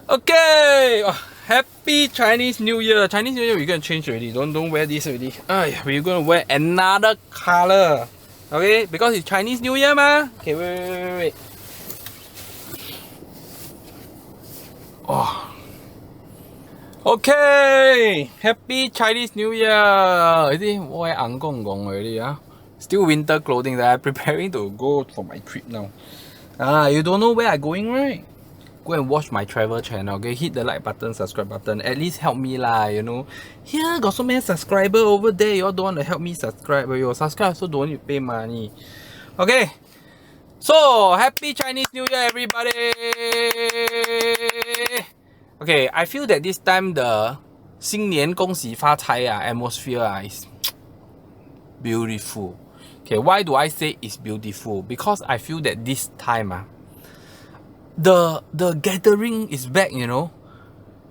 Okay, happy Chinese New Year. Chinese New Year, we're gonna change already. Don't wear this already. We're gonna wear another color. Okay, because it's Chinese New Year, ma. Okay, wait. Oh. Okay, happy Chinese New Year. Already wear gong already, Still winter clothing that I'm preparing to go for my trip now. You don't know where I'm going, right? Go and watch my travel channel, okay? Hit the like button, subscribe button. At least help me lah, Here got so many subscribers over there. You all don't want to help me subscribe, but you subscribe so don't need to pay money. Okay. So happy Chinese New Year, everybody. Okay, I feel that this time the 新年恭喜发财 atmosphere is beautiful. Okay, why do I say it's beautiful? Because I feel that this time the gathering is back,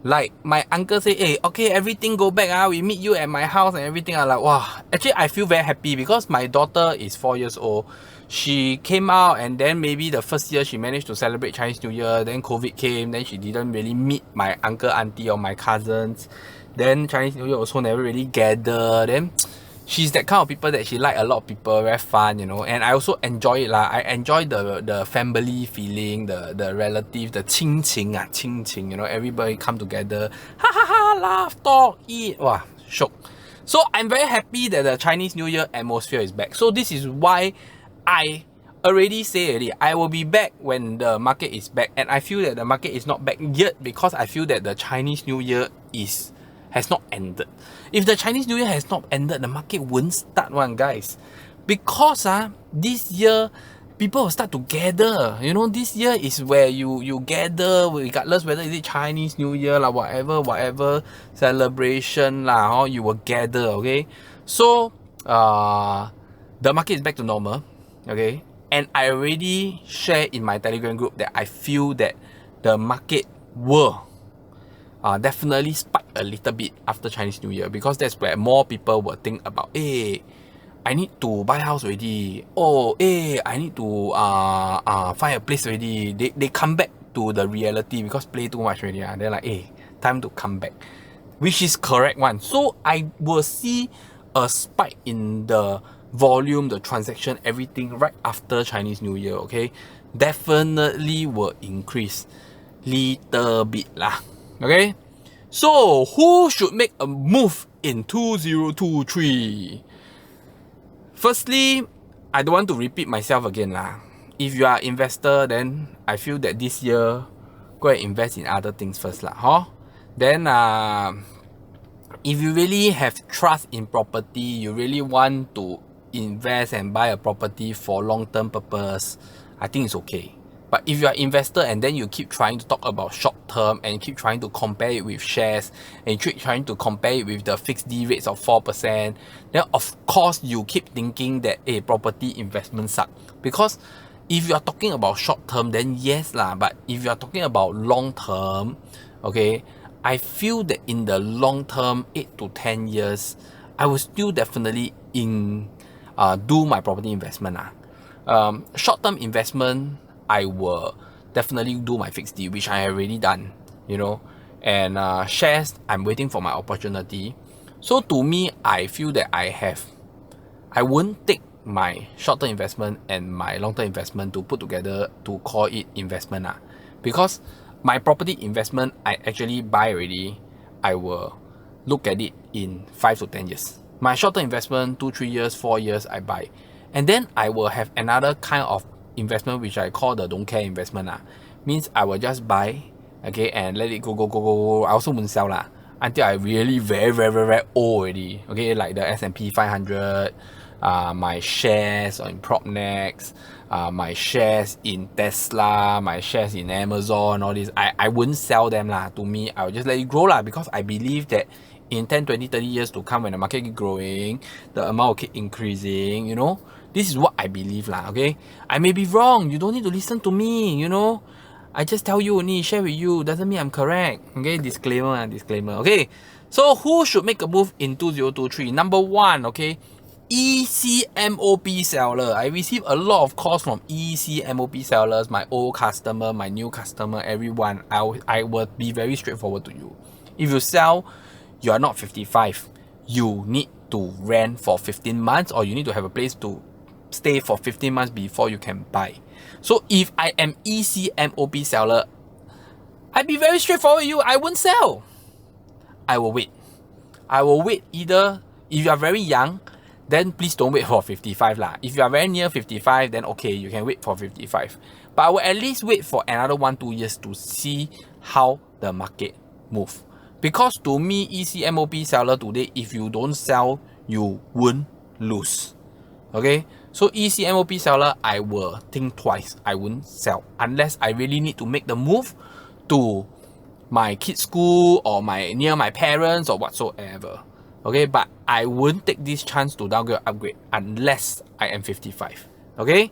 Like my uncle say, hey, okay, everything go back, we meet you at my house and everything. I'm like, wow. Actually, I feel very happy because my daughter is 4 years old. She came out and then maybe the first year she managed to celebrate Chinese New Year. Then COVID came, then she didn't really meet my uncle, auntie or my cousins. Then Chinese New Year also never really gather. Then she's that kind of people that she like a lot of people, very fun, and I also enjoy it lah. I enjoy the family feeling, the relative, the 亲情, everybody come together, laugh, talk, eat, wow, shock. So I'm very happy that the Chinese New Year atmosphere is back. So this is why I already I will be back when the market is back, and I feel that the market is not back yet because I feel that the Chinese New Year has not ended. If the Chinese New Year has not ended, the market won't start one, guys. Because this year, people will start to gather. This year is where you gather, regardless whether it's Chinese New Year, like whatever celebration, you will gather, okay? So, the market is back to normal, okay? And I already shared in my Telegram group that I feel that the market will definitely spike a little bit after Chinese New Year, because that's where more people will think about, hey, I need to buy house already. Oh, hey, I need to find a place already. They come back to the reality because play too much already. They're like, hey, time to come back, which is correct one. So I will see a spike in the volume, the transaction, everything right after Chinese New Year. Okay, definitely will increase little bit lah. Okay, so who should make a move in 2023? Firstly, I don't want to repeat myself again lah. If you are an investor, then I feel that this year, go and invest in other things first lah. Then if you really have trust in property, you really want to invest and buy a property for long-term purpose, I think it's okay. But if you are an investor and then you keep trying to talk about short term and keep trying to compare it with shares and keep trying to compare it with the fixed D rates of 4%, then of course you keep thinking that property investments suck. Because if you are talking about short term, then yes lah. But if you are talking about long term, okay, I feel that in the long term, 8 to 10 years, I will still definitely do my property investment short term investment, I will definitely do my fixed D, which I already done, and shares, I'm waiting for my opportunity. So to me, I feel that I won't take my short-term investment and my long-term investment to put together to call it investment because my property investment, I actually buy already. I will look at it in 5 to 10 years. My short-term investment, 2, 3 years, 4 years, I buy. And then I will have another kind of investment which I call the don't care investment means I will just buy, okay, and let it go. I also won't sell until I really very old already, okay, like the S&P 500, my shares in Propnex, my shares in Tesla, my shares in Amazon, all this, I wouldn't sell them To me, I will just let it grow because I believe that in 10, 20, 30 years to come, when the market keep growing, the amount will keep increasing, This is what I believe okay? I may be wrong. You don't need to listen to me, I just tell you only, share with you. Doesn't mean I'm correct. Okay, disclaimer. Okay, so who should make a move in 2023? Number one, okay, ECMOP seller. I receive a lot of calls from ECMOP sellers, my old customer, my new customer, everyone. I will be very straightforward to you. If you sell, you are not 55. You need to rent for 15 months, or you need to have a place to stay for 15 months before you can buy. So if I am ECMOP seller, I'd be very straightforward with you. I won't sell. I will wait. I will wait. Either if you are very young, then please don't wait for 55 lah. If you are very near 55, then okay, you can wait for 55. But I will at least wait for another 1-2 years to see how the market move. Because to me, ECMOP seller today, if you don't sell, you won't lose. Okay? So ECMOP seller, I will think twice. I won't sell unless I really need to make the move to my kids' school or near my parents or whatsoever. Okay, but I won't take this chance to downgrade or upgrade unless I am 55. Okay,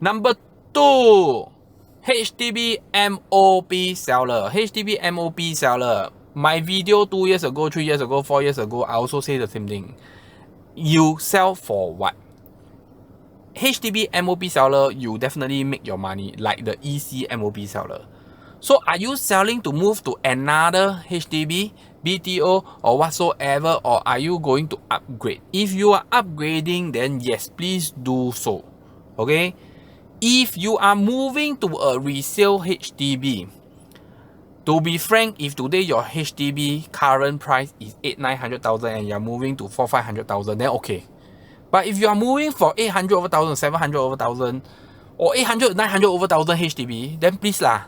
number 2, HDB MOP seller. HDB MOP seller. My video 2 years ago, 3 years ago, 4 years ago, I also say the same thing. You sell for what? HDB MOP seller, you definitely make your money like the EC MOP seller. So are you selling to move to another HDB, BTO or whatsoever, or are you going to upgrade? If you are upgrading, then yes, please do so. Okay? If you are moving to a resale HDB, to be frank, if today your HDB current price is 800,000-900,000 and you're moving to 400,000-500,000, then okay. But if you are moving for 800 over 1,000, 700 over 1,000, or 800, 900 over 1,000 HDB, then please lah.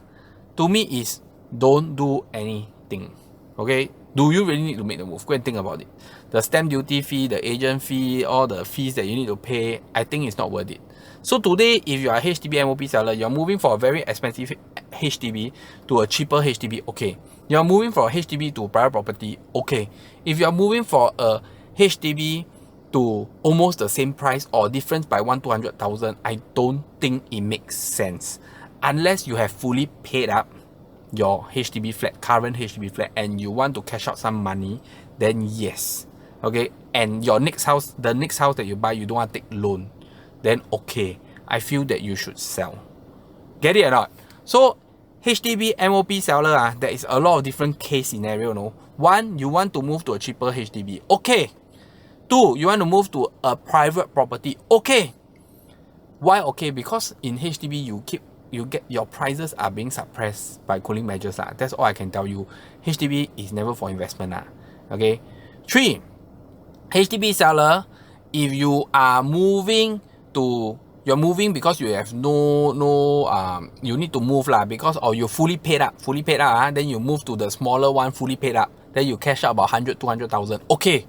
To me is don't do anything. Okay? Do you really need to make the move? Go and think about it. The stamp duty fee, the agent fee, all the fees that you need to pay, I think it's not worth it. So today, if you are a HDB MOP seller, you're moving for a very expensive HDB to a cheaper HDB, okay. You're moving from a HDB to private property, okay. If you're moving for a HDB to almost the same price or difference by 100,000-200,000, I don't think it makes sense. Unless you have fully paid up your HDB flat, current HDB flat, and you want to cash out some money, then yes. Okay, and your next house, the next house that you buy, you don't want to take loan, then okay, I feel that you should sell. Get it or not? So HDB MOP seller, there is a lot of different case scenario. No, 1, you want to move to a cheaper HDB, okay. 2, you want to move to a private property, okay. Why okay? Because in HDB you get your prices are being suppressed by cooling measures. That's all I can tell you. HDB is never for investment. Okay. 3, HDB seller, if you are moving to, you're moving because you have you need to move because, or you fully paid up, then you move to the smaller one, fully paid up, then you cash out about 100-200,000, okay.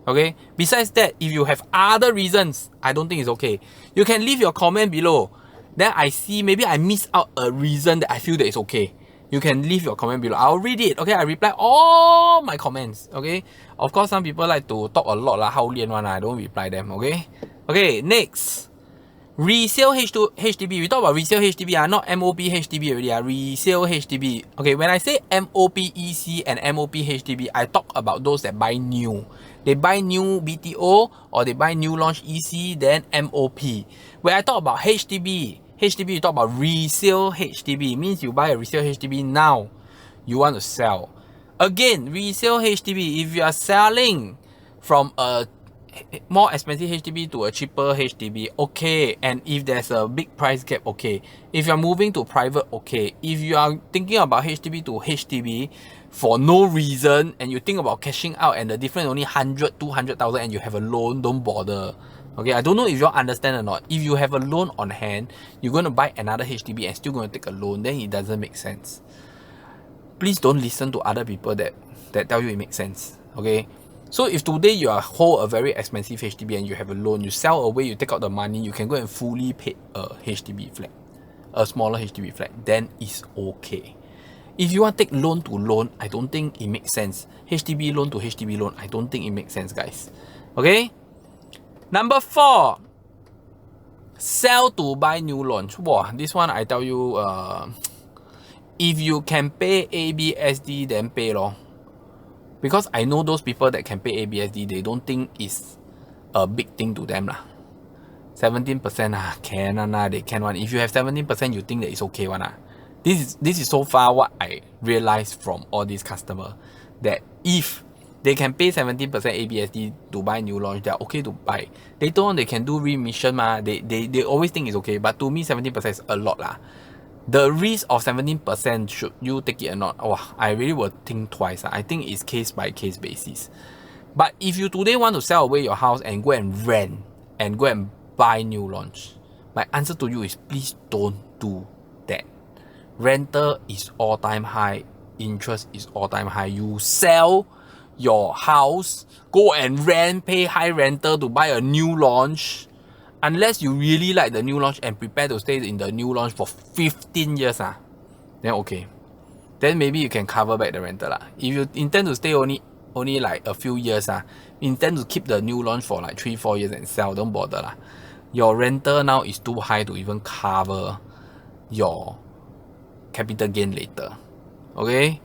Okay. Besides that, if you have other reasons, I don't think it's okay. You can leave your comment below. Then I see, maybe I miss out a reason that I feel that it's okay. You can leave your comment below. I'll read it. Okay, I reply all my comments. Okay. Of course, some people like to talk a lot how lian one. I don't reply them. Okay. Okay. Next, resale HDB. We talk about resale HDB. Not MOP HDB already. Resale HDB. Okay. When I say MOP EC and MOP HDB, I talk about those that buy new. They buy new BTO or they buy new launch EC, then MOP. When I talk about HDB, you talk about resale HDB. Means you buy a resale HDB now, you want to sell. Again, resale HDB, if you are selling from a more expensive HDB to a cheaper HDB, okay. And if there's a big price gap, okay. If you're moving to private, okay. If you are thinking about HDB to HDB for no reason and you think about cashing out and the difference only 100-200,000 and you have a loan, don't bother. Okay, I don't know if you all understand or not. If you have a loan on hand, you're going to buy another HDB and still going to take a loan, then it doesn't make sense. Please don't listen to other people that tell you it makes sense. Okay, so if today you hold a very expensive HDB and you have a loan, you sell away, you take out the money, you can go and fully pay a HDB flat, a smaller HDB flat, then it's okay. If you want to take loan to loan, I don't think it makes sense. HDB loan to HDB loan, I don't think it makes sense, guys. Okay. Number 4, sell to buy new launch. Wow, this one I tell you, if you can pay ABSD, then pay lor. Because I know those people that can pay ABSD, they don't think it's a big thing to them lah. 17% can one they can one. If you have 17%, you think that it's okay one This is so far what I realized from all these customers, that if they can pay 17% ABSD to buy new launch, they're okay to buy. Later on they can do remission They always think it's okay, but to me 17% is a lot lah. The risk of 17%, should you take it or not? I really will think twice. I think it's case by case basis. But if you today want to sell away your house and go and rent and go and buy new launch, my answer to you is please don't do that. Rental is all-time high, interest is all-time high. You sell your house, go and rent, pay high rental to buy a new launch, unless you really like the new launch and prepare to stay in the new launch for 15 years then okay. Then maybe you can cover back the rental If you intend to stay only like a few years intend to keep the new launch for like 3-4 years and sell, don't bother Your rental now is too high to even cover your capital gain later. Okay?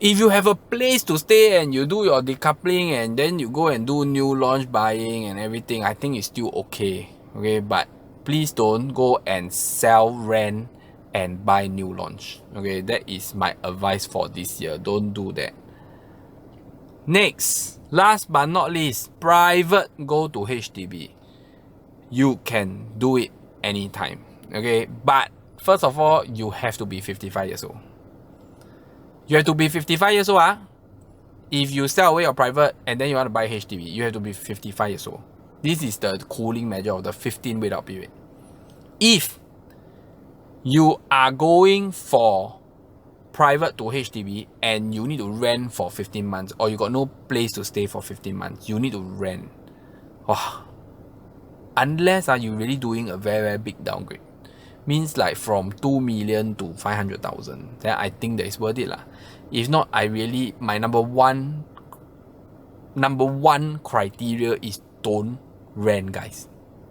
If you have a place to stay and you do your decoupling and then you go and do new launch buying and everything, I think it's still okay. Okay, but please don't go and sell, rent and buy new launch. Okay, that is my advice for this year. Don't do that. Next, last but not least, private go to HDB. You can do it anytime. Okay, but first of all, you have to be 55 years old. You have to be 55 years old. If you sell away your private and then you want to buy HDB, you have to be 55 years old. This is the cooling measure of the 15 wait out period. If you are going for private to HDB and you need to rent for 15 months, or you got no place to stay for 15 months, you need to rent. Unless you really doing a very, very big downgrade. Means like from 2 million to 500,000, then I think that is worth it If not, my number one criteria is don't rent, guys.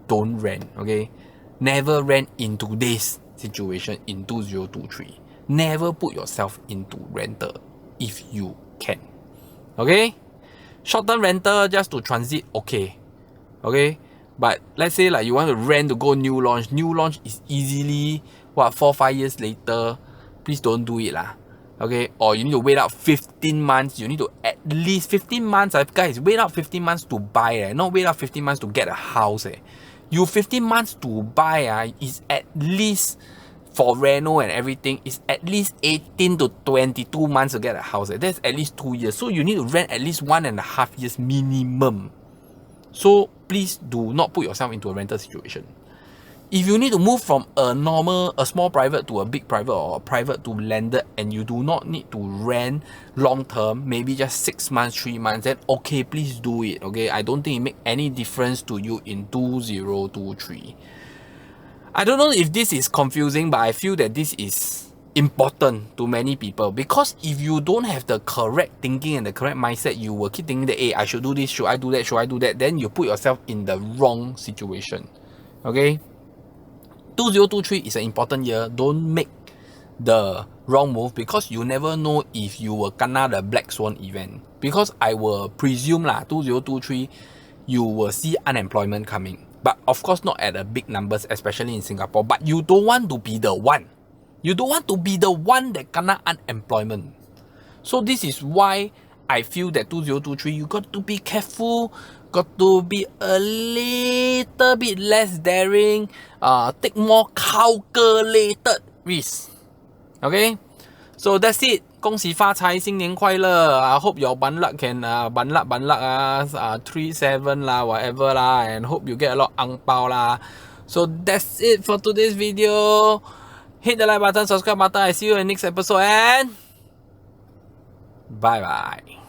Don't rent, okay? Never rent in today's situation in 2023. Never put yourself into rental if you can. Okay? Short-term rental just to transit, okay. Okay? But let's say like you want to rent to go new launch. New launch is easily 4-5 years later. Please don't do it Okay, or you need to wait out 15 months. You need to at least 15 months. Guys, wait out 15 months to buy. Not wait out 15 months to get a house. You 15 months to buy is at least, for reno and everything, is at least 18 to 22 months to get a house. That's at least 2 years. So you need to rent at least 1.5 years minimum. So please do not put yourself into a rental situation. If you need to move from a small private to a big private, or a private to landed, and you do not need to rent long term, maybe just 6 months, 3 months, then okay, please do it. Okay, I don't think it makes any difference to you in 2023. I don't know if this is confusing, but I feel that this is important to many people, because if you don't have the correct thinking and the correct mindset, you will keep thinking that, hey, I should do this, should I do that, should I do that, then you put yourself in the wrong situation. Okay, 2023 is an important year. Don't make the wrong move, because you never know if you will kena the black swan event. Because I will presume 2023 you will see unemployment coming, but of course not at a big numbers, especially in Singapore. But you don't want to be the one. You don't want to be the one that kena unemployment. So this is why I feel that 2023 you got to be careful, got to be a little bit less daring, take more calculated risk. Okay, so that's it. 恭喜发财，新年快乐! I hope your ban luck can ban luck 37 lah, whatever lah, and hope you get a lot ang pao lah. So that's it for today's video. Hit the like button, subscribe button. I see you in the next episode, and bye bye.